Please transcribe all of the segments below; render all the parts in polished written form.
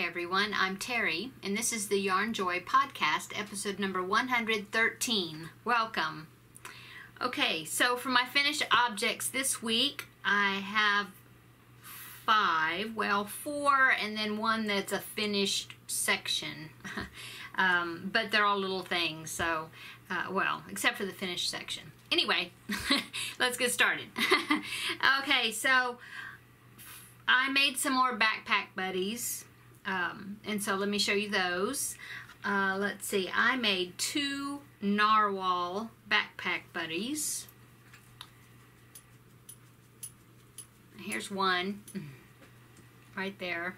Hi everyone, I'm Terry, and this is the Yarnjoy podcast, episode number 113. Welcome. Okay, so for my finished objects this week, I have four, and then one that's a finished section. But they're all little things, so, except for the finished section. Anyway, let's get started. Okay, so I made some more backpack buddies, and so let me show you those. Let's see, I made 2 narwhal backpack buddies. Here's one right there,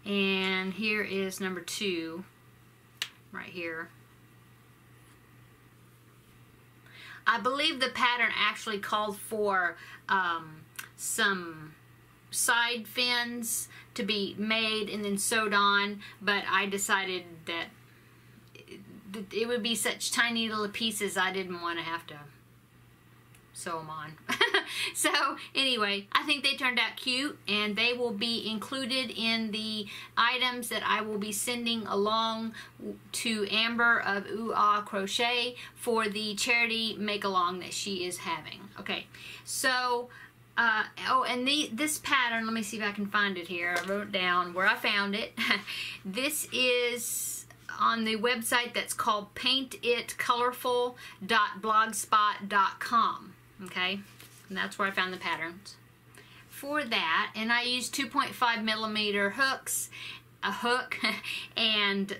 and here is number 2 right here. I believe the pattern actually called for some side fins to be made and then sewed on, but I decided that it would be such tiny little pieces I didn't want to have to sew them on. So anyway, I think they turned out cute, and they will be included in the items that I will be sending along to Amber of Ooh Ah Crochet for the charity make-along that she is having. Okay, so this pattern, let me see if I can find it here. I wrote down where I found it. This is on the website that's called paintitcolorful.blogspot.com. Okay, and that's where I found the patterns for that. And I used 2.5 millimeter hooks, a hook, and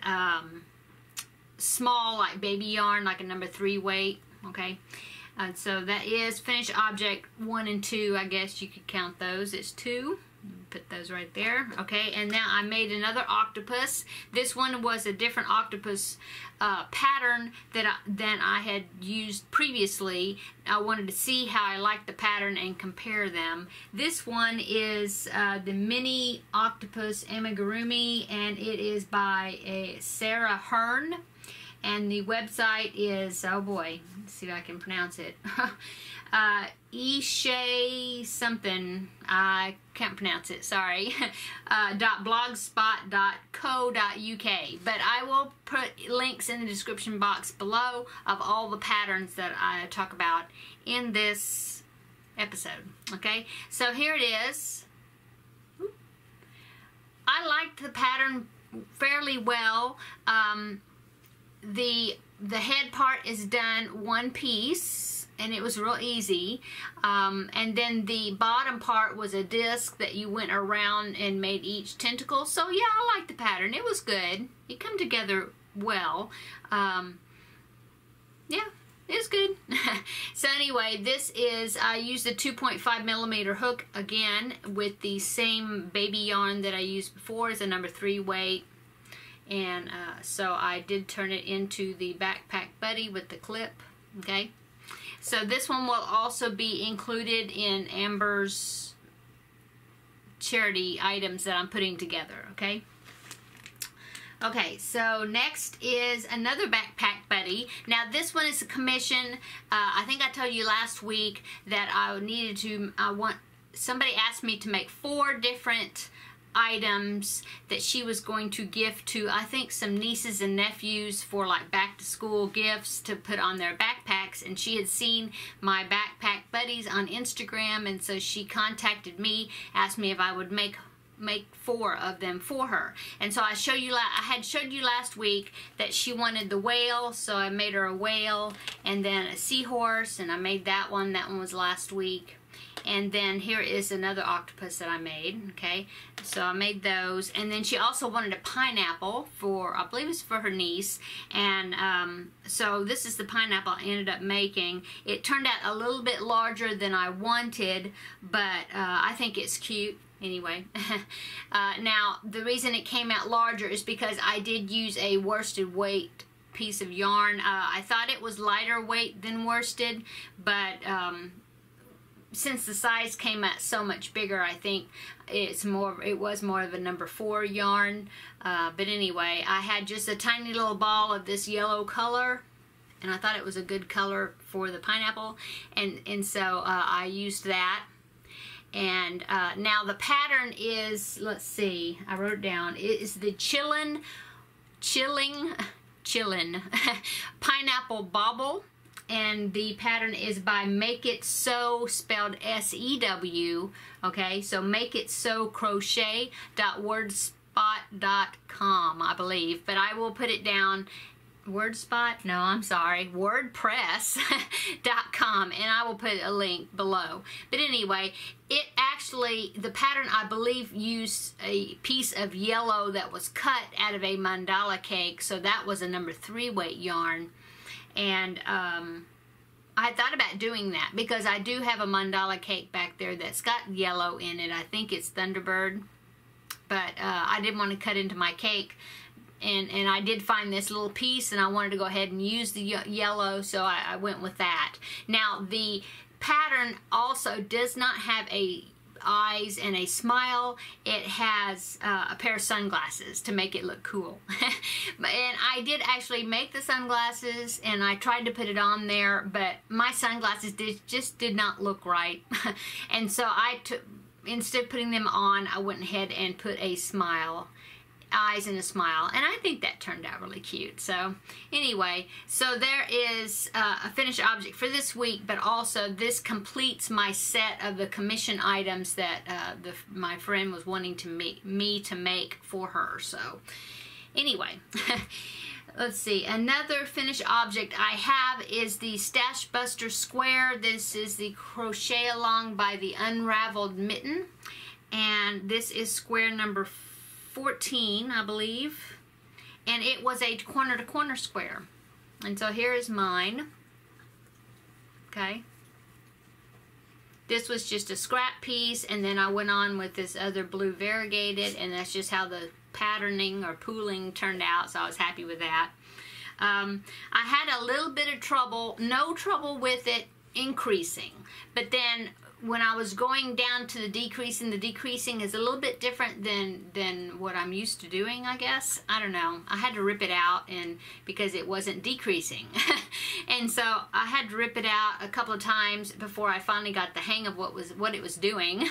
small like baby yarn, like a number 3 weight. Okay, so that is finished object 1 and 2. I guess you could count those as 2. Put those right there. Okay, and now I made another octopus. This one was a different octopus pattern than I had used previously. I wanted to see how I liked the pattern and compare them. This one is the mini octopus amigurumi, and it is by Sarah Hearn. And the website is, oh boy, let's see if I can pronounce it. Ishay something, I can't pronounce it, sorry. .blogspot.co.uk. But I will put links in the description box below of all the patterns that I talk about in this episode. Okay, so here it is. I liked the pattern fairly well. The head part is done one piece, and it was real easy, and then the bottom part was a disc that you went around and made each tentacle. So yeah, I like the pattern. It was good. It come together well. Yeah, it was good. So anyway, this is, I used a 2.5 millimeter hook again with the same baby yarn that I used before. It's a number 3 weight. And so I did turn it into the backpack buddy with the clip. Okay, so this one will also be included in Amber's charity items that I'm putting together. Okay, so next is another backpack buddy. Now this one is a commission. I think I told you last week that I needed to, somebody asked me to make 4 different items that she was going to gift to, I think, some nieces and nephews for like back to school gifts to put on their backpacks. And she had seen my backpack buddies on Instagram, and so she contacted me, asked me if I would make 4 of them for her. And so I had showed you last week that she wanted the whale, so I made her a whale, and then a seahorse, and I made that one. That one was last week. And then here is another octopus that I made. Okay, so I made those. And then she also wanted a pineapple for, I believe it's for her niece. And so this is the pineapple I ended up making. It turned out a little bit larger than I wanted, but I think it's cute anyway. Now the reason it came out larger is because I did use a worsted weight piece of yarn. I thought it was lighter weight than worsted, but since the size came out so much bigger, I think it was more of a number 4 yarn. But anyway, I had just a tiny little ball of this yellow color, and I thought it was a good color for the pineapple, and so I used that. And now the pattern is, let's see, I wrote it down. It is the chillin' pineapple bobble, and the pattern is by Make It Sew, spelled S-E-W. Okay, so Make It Sew crochet.wordspot.com, I believe, but I will put it down. WordSpot? No, I'm sorry. WordPress.com, and I will put a link below. But anyway, it actually, the pattern, I believe, used a piece of yellow that was cut out of a mandala cake, so that was a number 3 weight yarn. And I thought about doing that because I do have a mandala cake back there that's got yellow in it. I think it's Thunderbird, but I didn't want to cut into my cake. And I did find this little piece, and I wanted to go ahead and use the yellow, so I went with that. Now, the pattern also does not have a eyes and a smile. It has a pair of sunglasses to make it look cool. And I did actually make the sunglasses, and I tried to put it on there, but my sunglasses just did not look right. And so instead of putting them on, I went ahead and put a smile, eyes and a smile, and I think that turned out really cute. So anyway, so there is a finished object for this week, but also this completes my set of the commission items that my friend was wanting to me to make for her. So anyway, let's see, another finished object I have is the Stash Buster Square. This is the Crochet Along by the Unraveled Mitten, and this is square number 14, I believe, and it was a corner to corner square. And so here is mine. Okay, this was just a scrap piece, and then I went on with this other blue variegated, and that's just how the patterning or pooling turned out, so I was happy with that. I had a little bit of trouble, no trouble with it increasing, but then when I was going down to the decreasing is a little bit different than what I'm used to doing, I guess. I don't know. I had to rip it out, and because it wasn't decreasing. And so I had to rip it out a couple of times before I finally got the hang of what it was doing.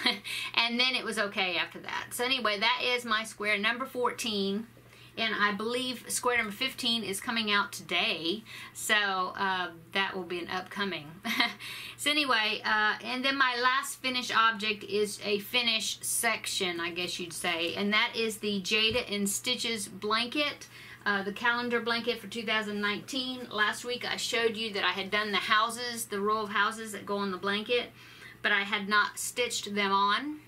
And then it was okay after that. So anyway, that is my square number 14. And I believe square number 15 is coming out today, so that will be an upcoming. So anyway, and then my last finished object is a finished section, I guess you'd say, and that is the Jada and Stitches blanket, the calendar blanket for 2019. Last week I showed you that I had done the houses, the row of houses that go on the blanket, but I had not stitched them on.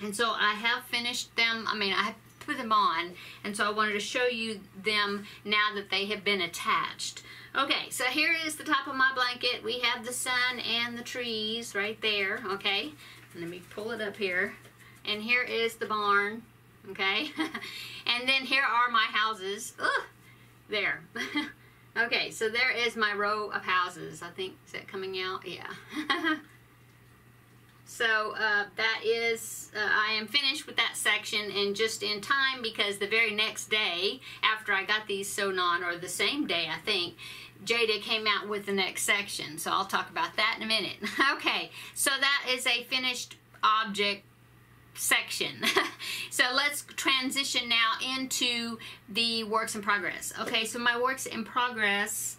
And so I have finished them. I mean, I have put them on, and so I wanted to show you them now that they have been attached. Okay, so here is the top of my blanket. We have the sun and the trees right there. Okay, let me pull it up here, and here is the barn. Okay, and then here are my houses. Ugh, there. Okay, so there is my row of houses. I think, is that coming out? Yeah. So that is, I am finished with that section, and just in time, because the very next day after I got these sewn on, or the same day I think, Jada came out with the next section. So I'll talk about that in a minute. Okay, so that is a finished object section. So let's transition now into the works in progress. Okay, so my works in progress,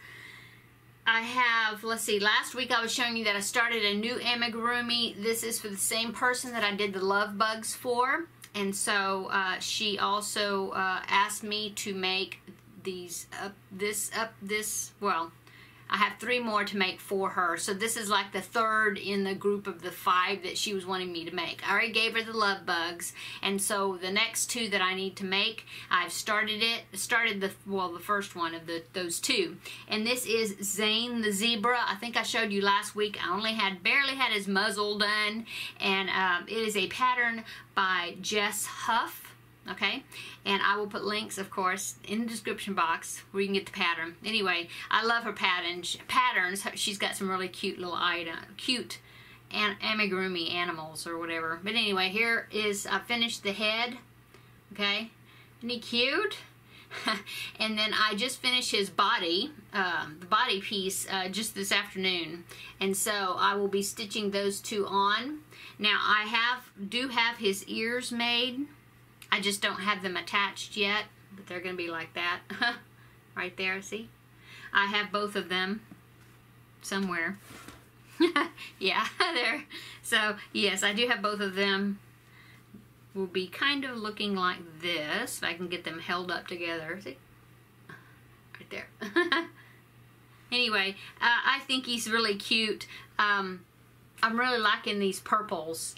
I have, let's see, last week I was showing you that I started a new amigurumi. This is for the same person that I did the love bugs for, and so she also asked me to make these well, I have 3 more to make for her, so this is like the 3rd in the group of the 5 that she was wanting me to make. I already gave her the love bugs, and so the next 2 that I need to make, I've started the first one of those 2, and this is Zane the zebra. I think I showed you last week. I only barely had his muzzle done, and it is a pattern by Jess Huff. Okay, and I will put links, of course, in the description box where you can get the pattern. Anyway, I love her patterns. She's got some really cute little cute amigurumi animals or whatever. But anyway, here is, I finished the head. Okay, isn't he cute? And then I just finished his body, the body piece, just this afternoon. And so I will be stitching those two on. Now I do have his ears made. I just don't have them attached yet, but they're going to be like that. Right there, see? I have both of them somewhere. Yeah, there. So, yes, I do have both of them. Will be kind of looking like this, if I can get them held up together. See? Right there. Anyway, I think he's really cute. I'm really liking these purples.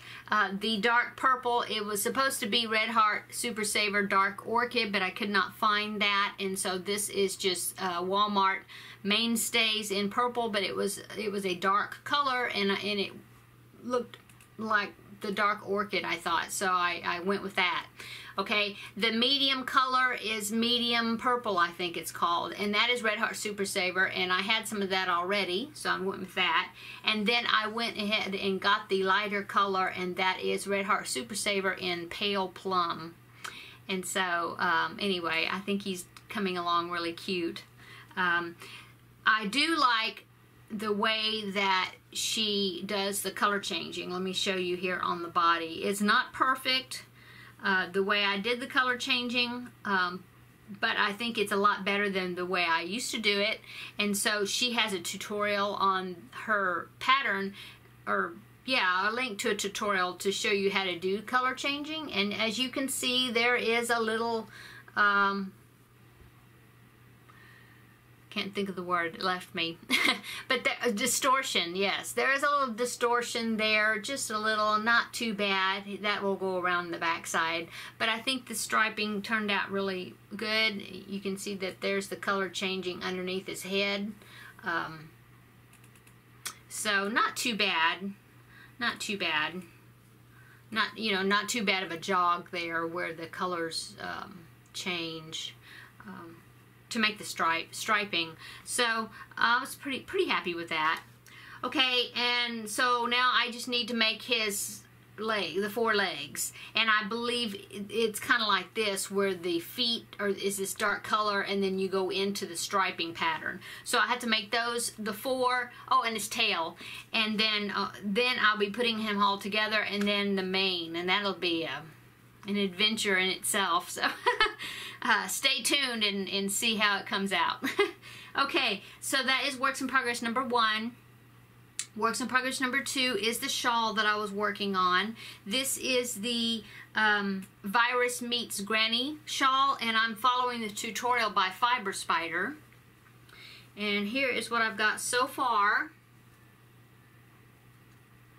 The dark purple, it was supposed to be Red Heart Super Saver Dark Orchid, but I could not find that, and so this is just Walmart mainstays in purple, but it was a dark color, and it looked like the dark orchid, I thought, so I went with that. Okay, the medium color is medium purple, I think it's called, and that is Red Heart Super Saver, and I had some of that already, so I went with that. And then I went ahead and got the lighter color, and that is Red Heart Super Saver in Pale Plum. And so, anyway, I think he's coming along really cute. I do like the way that she does the color changing. Let me show you here on the body. It's not perfect the way I did the color changing, but I think it's a lot better than the way I used to do it. And so she has a tutorial on her pattern, or yeah, I'll link to a tutorial to show you how to do color changing. And as you can see, there is a little can't think of the word, it left me. But distortion, yes. There is a little distortion there, just a little, not too bad. That will go around the back side. But I think the striping turned out really good. You can see that there's the color changing underneath his head. So not too bad. Not too bad. Not, you know, not too bad of a jog there where the colors change. To make the striping. So I was pretty happy with that. Okay, and so now I just need to make his leg, the 4 legs, and I believe it's kind of like this, where the feet is this dark color, and then you go into the striping pattern. So I had to make those, the 4, oh, and his tail, and then I'll be putting him all together, and then the mane, and that'll be an adventure in itself. So stay tuned and see how it comes out. Okay, so that is works in progress number 1. Works in progress number 2 is the shawl that I was working on. This is the Virus Meets Granny shawl, and I'm following the tutorial by Fiber Spider. And here is what I've got so far.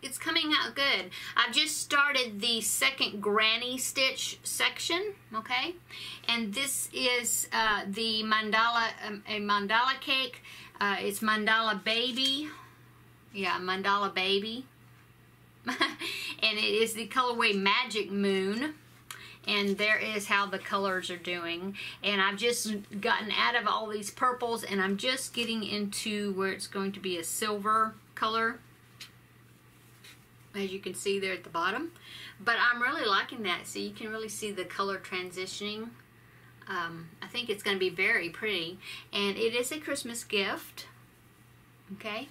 It's coming out good. I've just started the second granny stitch section, okay? And this is the mandala, a mandala cake. It's Mandala Baby. Yeah, Mandala Baby. And it is the colorway Magic Moon. And there is how the colors are doing. And I've just gotten out of all these purples, and I'm just getting into where it's going to be a silver color, as you can see there at the bottom. But I'm really liking that, so you can really see the color transitioning. I think it's going to be very pretty, and it is a Christmas gift. Okay,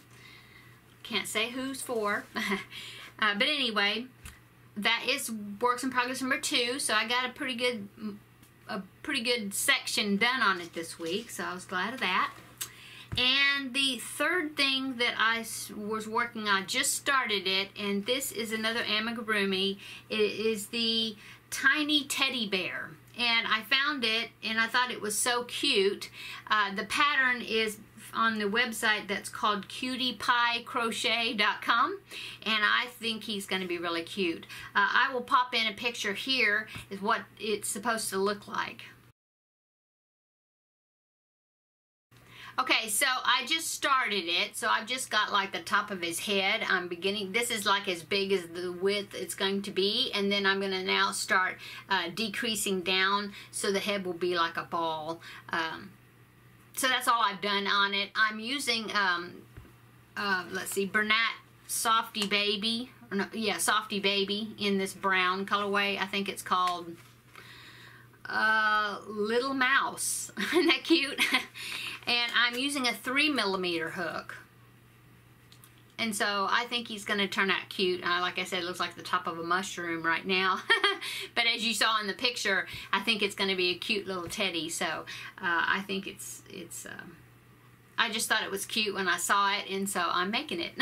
can't say who's for. But anyway, that is works in progress number 2. So I got a pretty good section done on it this week, so I was glad of that. And the third thing that I was working on, just started it, and this is another amigurumi. It is the tiny teddy bear, and I found it and I thought it was so cute. The pattern is on the website that's called cutiepiecrochet.com, and I think he's going to be really cute. I will pop in a picture here, is what it's supposed to look like. Okay, so I just started it, so I've just got like the top of his head. I'm beginning, this is like as big as the width it's going to be, and then I'm going to now start decreasing down so the head will be like a ball. So that's all I've done on it. I'm using, let's see, Bernat Softy Baby, or no, yeah, Softy Baby in this brown colorway. I think it's called, little mouse. Isn't that cute? And I'm using a 3mm hook. And so I think he's going to turn out cute. Like I said, it looks like the top of a mushroom right now. But as you saw in the picture, I think it's going to be a cute little teddy. So I think it's I just thought it was cute when I saw it, and so I'm making it.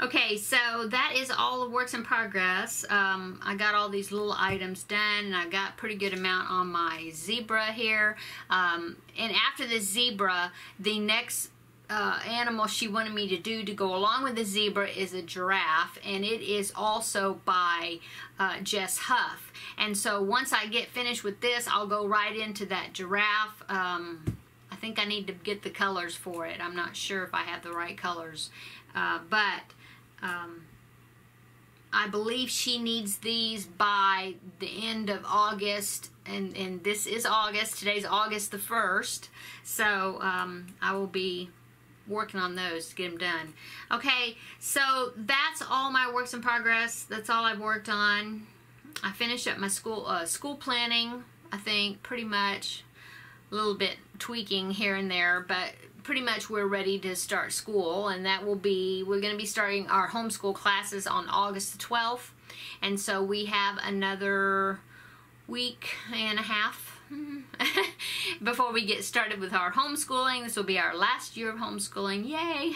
Okay, so that is all the works in progress. I got all these little items done, and I got a pretty good amount on my zebra here. And after the zebra, the next animal she wanted me to do to go along with the zebra is a giraffe, and it is also by Jess Huff. And so once I get finished with this, I'll go right into that giraffe. I think I need to get the colors for it. I'm not sure if I have the right colors, but I believe she needs these by the end of August, and this is August. Today's August the 1st, so I will be working on those to get them done. Okay, so that's all my works in progress. That's all I've worked on. I finished up my school planning, I think, pretty much. A little bit tweaking here and there, but pretty much we're ready to start school, and that will be, we're going to be starting our homeschool classes on August the 12th, and so we have another week and a half before we get started with our homeschooling. This will be our last year of homeschooling. Yay!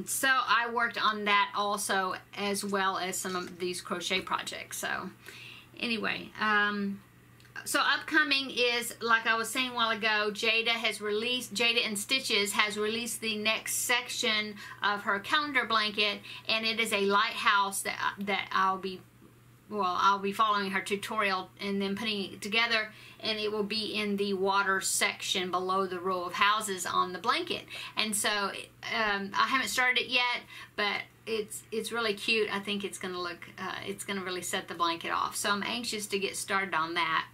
So I worked on that also, as well as some of these crochet projects. So anyway, so upcoming is, like I was saying a while ago, Jada and Stitches has released the next section of her calendar blanket, and it is a lighthouse that I'll be following her tutorial and then putting it together, and it will be in the water section below the row of houses on the blanket. And so I haven't started it yet, but it's really cute. I think it's gonna look, it's gonna really set the blanket off. So I'm anxious to get started on that.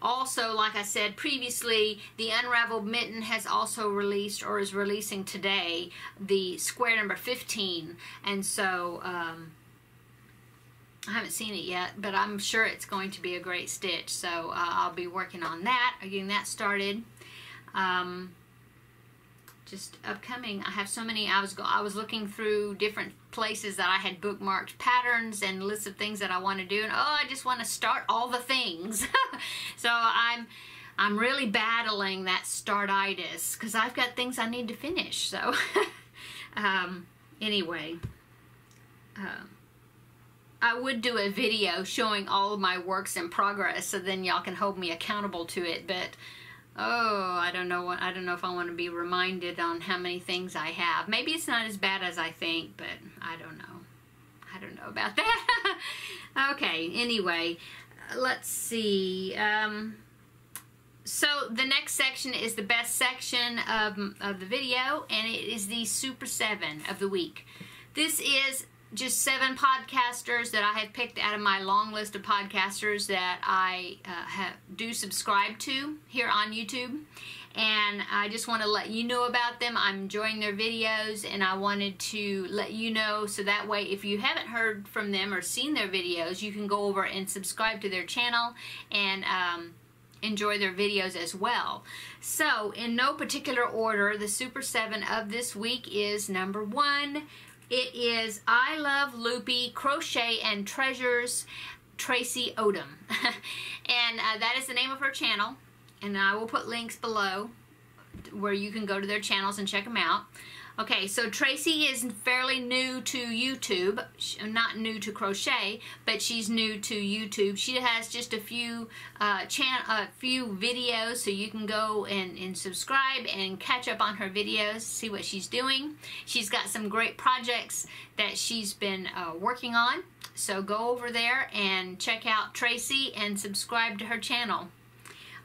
Also, like I said previously, the Unraveled Mitten has also released, or is releasing today, the square number 15. And so I haven't seen it yet, but I'm sure it's going to be a great stitch. So I'll be working on that, getting that started. Just upcoming, I have so many. I was looking through different places that I had bookmarked patterns and lists of things that I want to do, and I just want to start all the things. So I'm really battling that startitis because I've got things I need to finish. So anyway, I would do a video showing all of my works in progress, so then y'all can hold me accountable to it, but I don't know if I want to be reminded on how many things I have. Maybe it's not as bad as I think, but I don't know. I don't know about that. Okay, anyway, let's see. So the next section is the best section of the video, and it is the Super 7 of the week. This is just 7 podcasters that I have picked out of my long list of podcasters that I do subscribe to here on YouTube, and I just want to let you know about them. I'm enjoying their videos, and I wanted to let you know, so that way if you haven't heard from them or seen their videos, you can go over and subscribe to their channel and enjoy their videos as well. So in no particular order, the Super 7 of this week is number 1. It is I Love Loopy Crochet and Treasures, Tracy Odom. And that is the name of her channel, and I will put links below where you can go to their channels and check them out. Okay, so Tracy is fairly new to YouTube, not new to crochet, but she's new to YouTube. She has just a few videos, so you can go and subscribe and catch up on her videos, see what she's doing. She's got some great projects that she's been working on, so go over there and check out Tracy and subscribe to her channel.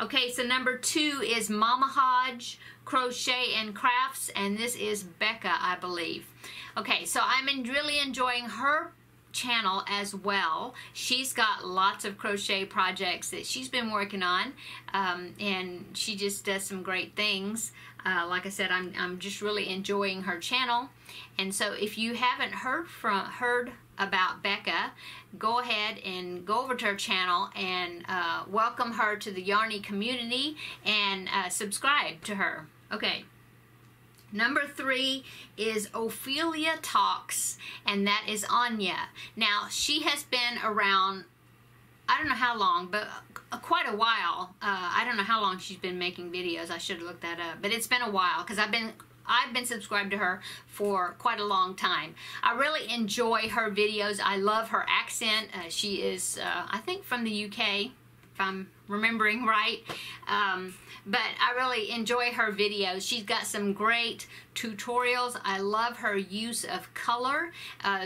Okay, so number 2 is Mama Hodge Crochet and Crafts, and this is Becca, I believe. Okay, so I'm really enjoying her channel as well. She's got lots of crochet projects that she's been working on, and she just does some great things. Like I said, I'm just really enjoying her channel. And so if you haven't heard about Becca, go ahead and go over to her channel and welcome her to the Yarny community and subscribe to her. Okay. Number 3 is Ophelia Talks, and that is Anya. Now, she has been around, I don't know how long, but quite a while. I don't know how long she's been making videos. I should have looked that up. But it's been a while because I've been subscribed to her for quite a long time. I really enjoy her videos. I love her accent. She is, I think, from the UK, if I'm remembering right. But I really enjoy her videos. She's got some great tutorials. I love her use of color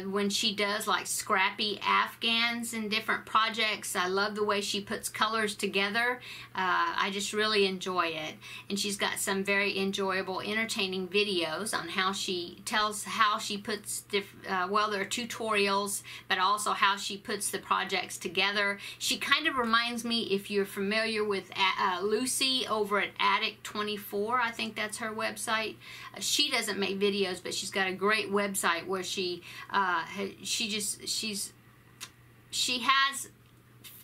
when she does like scrappy Afghans and different projects. I love the way she puts colors together. I just really enjoy it. And she's got some very enjoyable, entertaining videos on how she tells how she puts, well, there are tutorials, but also how she puts the projects together. She kind of reminds me, if you're familiar with Lucy over at Attic 24, I think that's her website. She doesn't make videos, but she's got a great website where she has,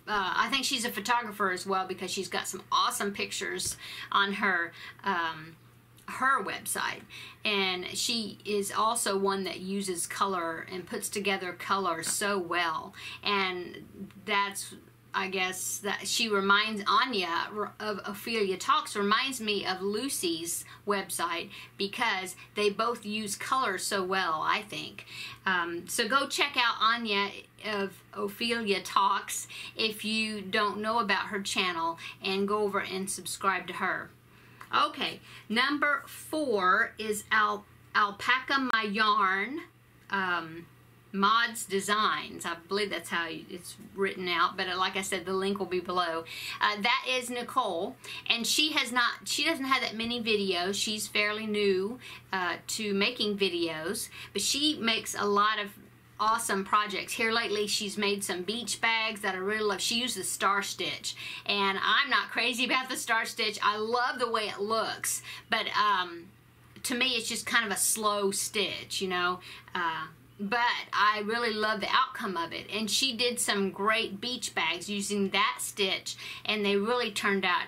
I think she's a photographer as well, because she's got some awesome pictures on her her website. And she is also one that uses color and puts together color so well. And that's, I guess, that she reminds, Anya of Ophelia Talks reminds me of Lucy's website, because they both use color so well, I think. So go check out Anya of Ophelia Talks if you don't know about her channel, and go over and subscribe to her. Okay, number 4 is Alpaca My Yarn. Mods Designs. I believe that's how it's written out, but like I said, the link will be below. That is Nicole, and she doesn't have that many videos. She's fairly new to making videos, but she makes a lot of awesome projects. Here lately, she's made some beach bags that I really love. She uses star stitch, and I'm not crazy about the star stitch. I love the way it looks, but to me, it's just kind of a slow stitch, you know. But I really love the outcome of it. And she did some great beach bags using that stitch, and they really turned out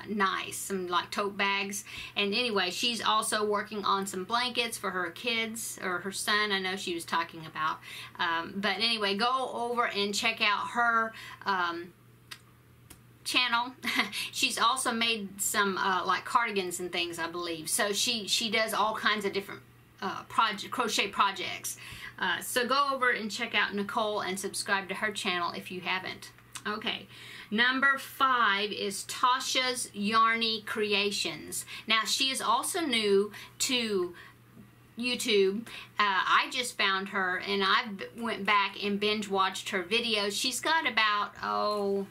nice. Some like tote bags. And anyway, she's also working on some blankets for her kids, or her son, I know she was talking about. But anyway, go over and check out her channel. She's also made some like cardigans and things, I believe. So she does all kinds of different crochet projects. So go over and check out Nicole and subscribe to her channel if you haven't. Okay, number 5 is Tasha's Yarny Creations. Now, she is also new to YouTube. I just found her, and I went back and binge watched her videos. She's got about,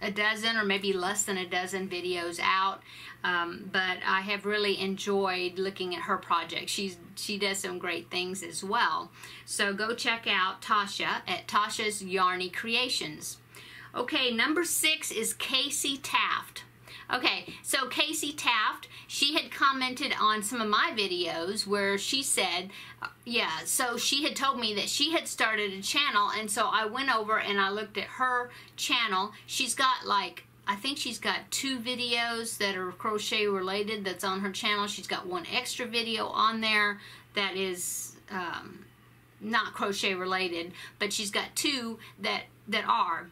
a dozen or maybe less than a dozen videos out, but I have really enjoyed looking at her projects. She does some great things as well. So go check out Tasha at Tasha's Yarny Creations. Okay, number 6 is Casey Taft. Okay, so Casey Taft, she had commented on some of my videos where she said, yeah, so she had told me that she had started a channel, and so I went over and I looked at her channel. She's got like, I think she's got 2 videos that are crochet related that's on her channel. She's got 1 extra video on there that is not crochet related, but she's got 2 that are.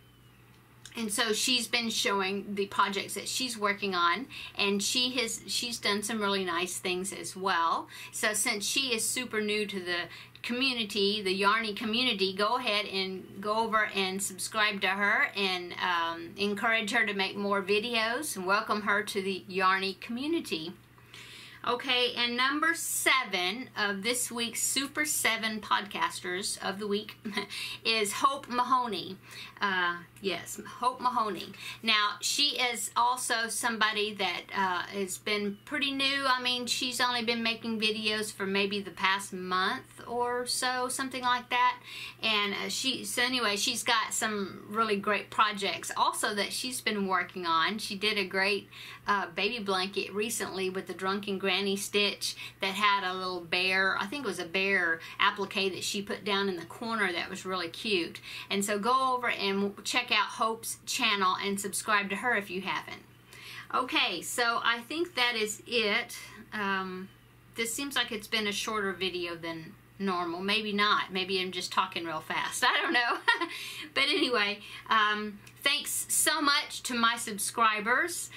And so she's been showing the projects that she's working on, and she's done some really nice things as well. So since she is super new to the community, the Yarny community, go ahead and go over and subscribe to her, and encourage her to make more videos, and welcome her to the Yarny community. Okay, and number 7 of this week's Super 7 podcasters of the week is Hope Mahoney. Yes, Hope Mahoney. Now, she is also somebody that has been pretty new. I mean, she's only been making videos for maybe the past month or so, something like that. And so anyway, she's got some really great projects also that she's been working on. She did a great baby blanket recently with the drunken grandmother granny stitch that had a little bear, I think it was a bear applique that she put down in the corner that was really cute. And so go over and check out Hope's channel and subscribe to her if you haven't. Okay, so I think that is it. This seems like it's been a shorter video than normal. Maybe not. Maybe I'm just talking real fast. I don't know. But anyway, thanks so much to my subscribers.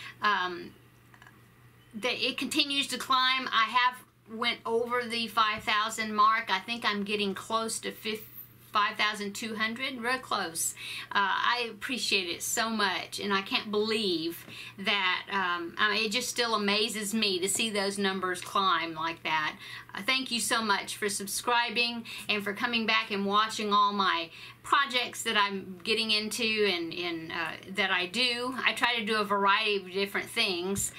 It continues to climb. I have went over the 5,000 mark. I think I'm getting close to 5,200, real close. I appreciate it so much, and I can't believe that, I mean, it just still amazes me to see those numbers climb like that. Thank you so much for subscribing and for coming back and watching all my projects that I'm getting into and that I do. I try to do a variety of different things.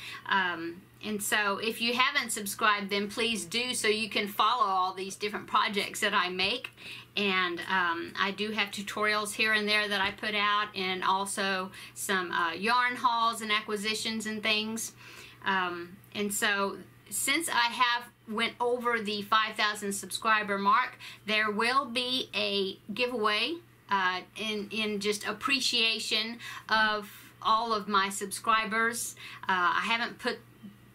And so if you haven't subscribed, then please do, so you can follow all these different projects that I make. And I do have tutorials here and there that I put out, and also some yarn hauls and acquisitions and things. And so since I have went over the 5,000 subscriber mark, there will be a giveaway in just appreciation of all of my subscribers. I haven't put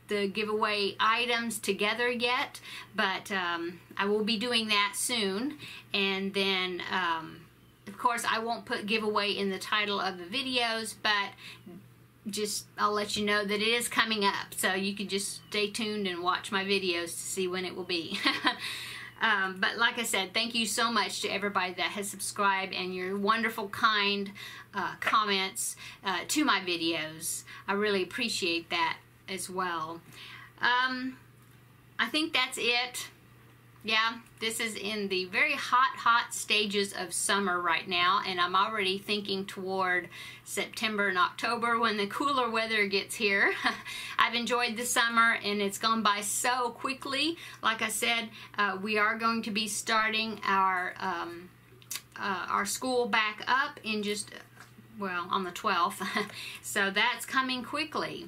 the giveaway items together yet, but I will be doing that soon. And then of course I won't put giveaway in the title of the videos, but just I'll let you know that it is coming up, so you can just stay tuned and watch my videos to see when it will be. But like I said, thank you so much to everybody that has subscribed and your wonderful, kind comments to my videos. I really appreciate that as well. I think that's it. Yeah, this is in the very hot stages of summer right now, and I'm already thinking toward September and October when the cooler weather gets here. I've enjoyed the summer, and it's gone by so quickly. Like I said, we are going to be starting our school back up in just, well, on the 12th. So that's coming quickly.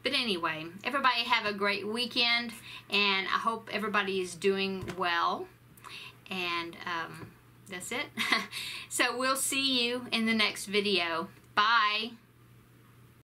But anyway, everybody have a great weekend, and I hope everybody is doing well. And that's it. So we'll see you in the next video. Bye.